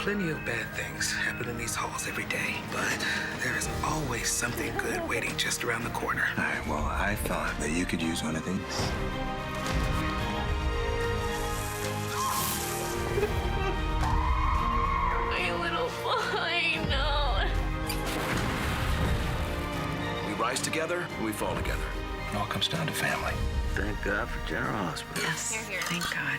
Plenty of bad things happen in these halls every day, but there is always something good waiting just around the corner. All right, well, I thought that you could use one of these. My little boy, no. We rise together, we fall together. It all comes down to family. Thank God for General Hospital. Yes, here. Thank God.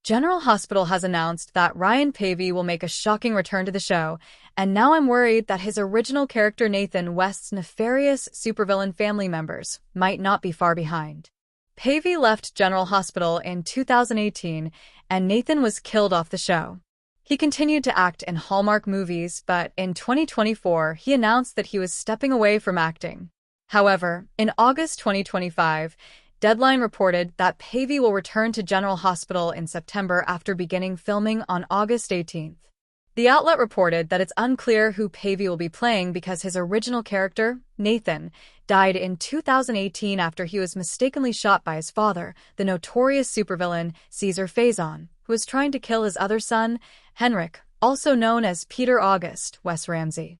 General Hospital has announced that Ryan Pavey will make a shocking return to the show, and now I'm worried that his original character Nathan West's nefarious supervillain family members might not be far behind. Pavey left General Hospital in 2018, and Nathan was killed off the show. He continued to act in Hallmark movies, but in 2024 he announced that he was stepping away from acting. However, in August 2025, Deadline reported that Pavey will return to General Hospital in September after beginning filming on August 18th. The outlet reported that it's unclear who Pavey will be playing because his original character, Nathan, died in 2018 after he was mistakenly shot by his father, the notorious supervillain Caesar Faison, who was trying to kill his other son, Henrik, also known as Peter August Wes Ramsey.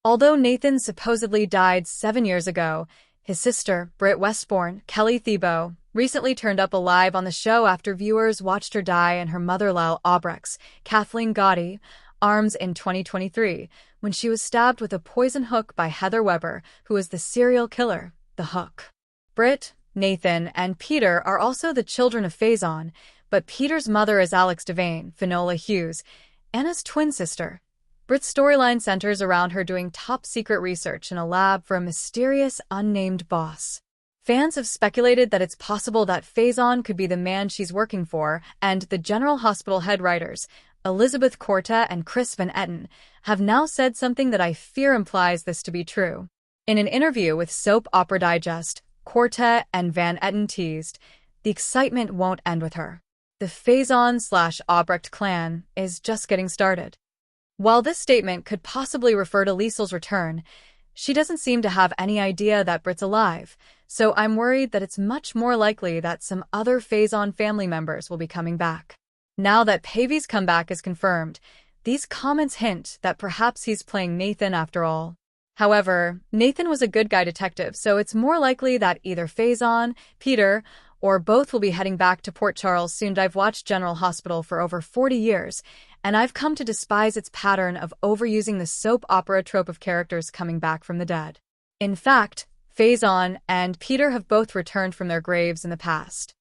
Although Nathan supposedly died 7 years ago, his sister, Britt Westbourne, Kelly Thiebaud, recently turned up alive on the show after viewers watched her die in her mother-in-law Aubrecht's, Kathleen Gotti, arms in 2023, when she was stabbed with a poison hook by Heather Weber, who was the serial killer, the Hook. Britt, Nathan, and Peter are also the children of Faison, but Peter's mother is Alex Devane, Finola Hughes, Anna's twin sister. Britt's storyline centers around her doing top-secret research in a lab for a mysterious, unnamed boss. Fans have speculated that it's possible that Faison could be the man she's working for, and the General Hospital head writers, Elizabeth Corta and Chris Van Etten, have now said something that I fear implies this to be true. In an interview with Soap Opera Digest, Corta and Van Etten teased, the excitement won't end with her. The Faison/Aubrecht clan is just getting started. While this statement could possibly refer to Liesel's return, she doesn't seem to have any idea that Britt's alive, so I'm worried that it's much more likely that some other Faison family members will be coming back. Now that Pavey's comeback is confirmed, these comments hint that perhaps he's playing Nathan after all. However, Nathan was a good guy detective, so it's more likely that either Faison, Peter, or both will be heading back to Port Charles soon. I've watched General Hospital for over 40 years, and I've come to despise its pattern of overusing the soap opera trope of characters coming back from the dead. In fact, Faison and Peter have both returned from their graves in the past.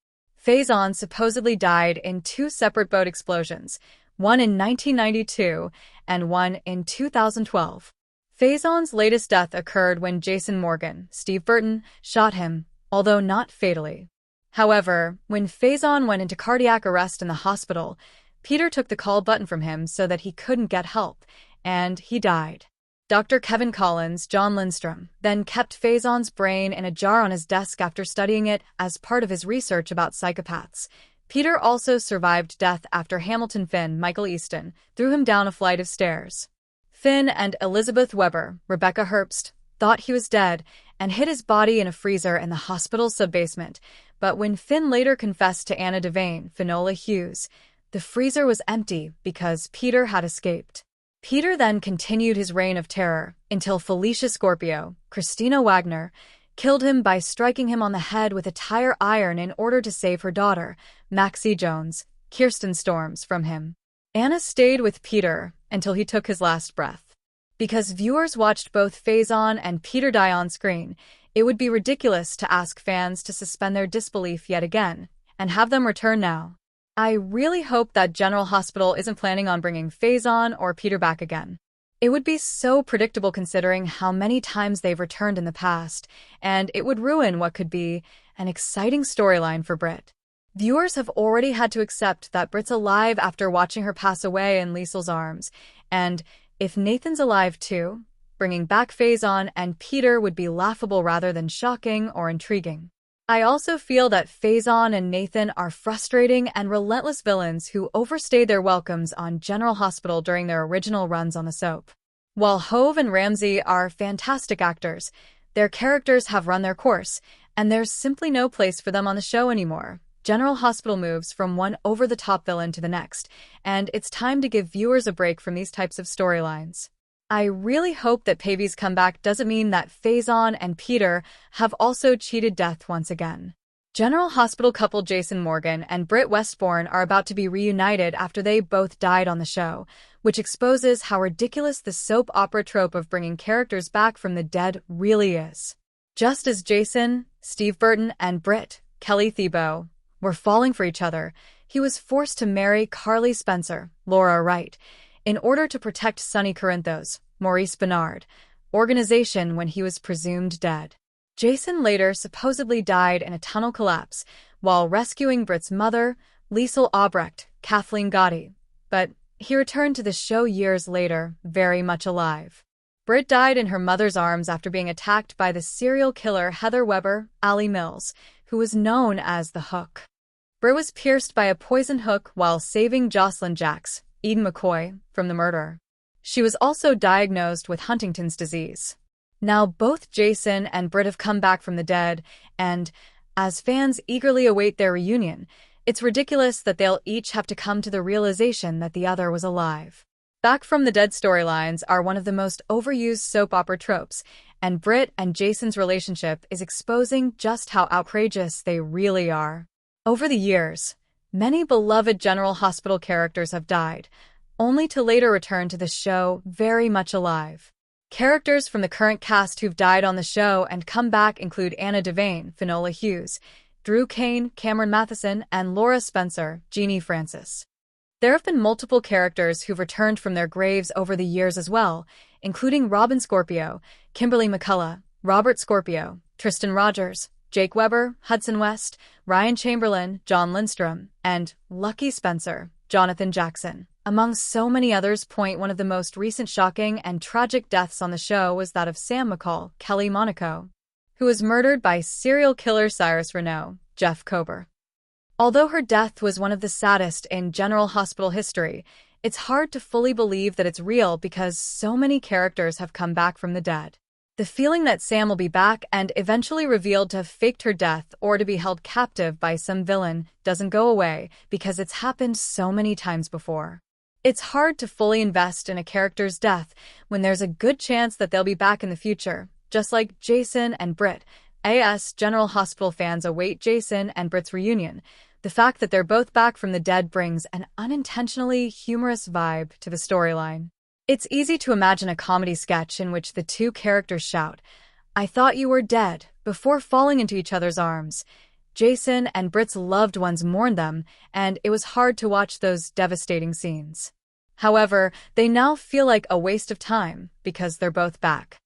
Faison supposedly died in 2 separate boat explosions, one in 1992 and one in 2012. Faison's latest death occurred when Jason Morgan, Steve Burton, shot him, although not fatally. However, when Faison went into cardiac arrest in the hospital, Peter took the call button from him so that he couldn't get help, and he died. Dr. Kevin Collins, John Lindstrom, then kept Faison's brain in a jar on his desk after studying it as part of his research about psychopaths. Peter also survived death after Hamilton Finn, Michael Easton, threw him down a flight of stairs. Finn and Elizabeth Weber, Rebecca Herbst, thought he was dead and hid his body in a freezer in the hospital's subbasement, but when Finn later confessed to Anna Devane, Finola Hughes, the freezer was empty because Peter had escaped. Peter then continued his reign of terror until Felicia Scorpio, Christina Wagner, killed him by striking him on the head with a tire iron in order to save her daughter, Maxie Jones, Kirsten Storms, from him. Anna stayed with Peter until he took his last breath. Because viewers watched both Faison and Peter die on screen, it would be ridiculous to ask fans to suspend their disbelief yet again and have them return now. I really hope that General Hospital isn't planning on bringing Faison or Peter back again. It would be so predictable considering how many times they've returned in the past, and it would ruin what could be an exciting storyline for Britt. Viewers have already had to accept that Britt's alive after watching her pass away in Liesel's arms, and if Nathan's alive too, bringing back Faison and Peter would be laughable rather than shocking or intriguing. I also feel that Faison and Nathan are frustrating and relentless villains who overstayed their welcomes on General Hospital during their original runs on the soap. While Hove and Ramsey are fantastic actors, their characters have run their course, and there's simply no place for them on the show anymore. General Hospital moves from one over-the-top villain to the next, and it's time to give viewers a break from these types of storylines. I really hope that Pavy's comeback doesn't mean that Faison and Peter have also cheated death once again. General Hospital couple Jason Morgan and Britt Westbourne are about to be reunited after they both died on the show, which exposes how ridiculous the soap opera trope of bringing characters back from the dead really is. Just as Jason, Steve Burton, and Britt, Kelly Thiebaud, were falling for each other, he was forced to marry Carly Spencer, Laura Wright, in order to protect Sonny Corinthos, Maurice Benard, organization when he was presumed dead. Jason later supposedly died in a tunnel collapse while rescuing Britt's mother, Liesl Albrecht, Kathleen Gotti, but he returned to the show years later, very much alive. Britt died in her mother's arms after being attacked by the serial killer Heather Weber, Allie Mills, who was known as the Hook. Britt was pierced by a poisoned hook while saving Josslyn Jacks, Eden McCoy, from the murder. She was also diagnosed with Huntington's disease. Now both Jason and Britt have come back from the dead, and, as fans eagerly await their reunion, it's ridiculous that they'll each have to come to the realization that the other was alive. Back from the dead storylines are one of the most overused soap opera tropes, and Britt and Jason's relationship is exposing just how outrageous they really are. Over the years, many beloved General Hospital characters have died, only to later return to the show very much alive. Characters from the current cast who've died on the show and come back include Anna Devane, Finola Hughes, Drew Kane, Cameron Matheson, and Laura Spencer, Jeannie Francis. There have been multiple characters who've returned from their graves over the years as well, including Robin Scorpio, Kimberly McCullough, Robert Scorpio, Tristan Rogers, Jake Weber, Hudson West, Ryan Chamberlain, John Lindstrom, and Lucky Spencer, Jonathan Jackson. Among so many others, one of the most recent shocking and tragic deaths on the show was that of Sam McCall, Kelly Monaco, who was murdered by serial killer Cyrus Renaud, Jeff Kober. Although her death was one of the saddest in General Hospital history, it's hard to fully believe that it's real because so many characters have come back from the dead. The feeling that Sam will be back and eventually revealed to have faked her death or to be held captive by some villain doesn't go away because it's happened so many times before. It's hard to fully invest in a character's death when there's a good chance that they'll be back in the future, just like Jason and Britt. As General Hospital fans await Jason and Britt's reunion, the fact that they're both back from the dead brings an unintentionally humorous vibe to the storyline. It's easy to imagine a comedy sketch in which the two characters shout, "I thought you were dead," before falling into each other's arms. Jason and Britt's loved ones mourned them, and it was hard to watch those devastating scenes. However, they now feel like a waste of time because they're both back.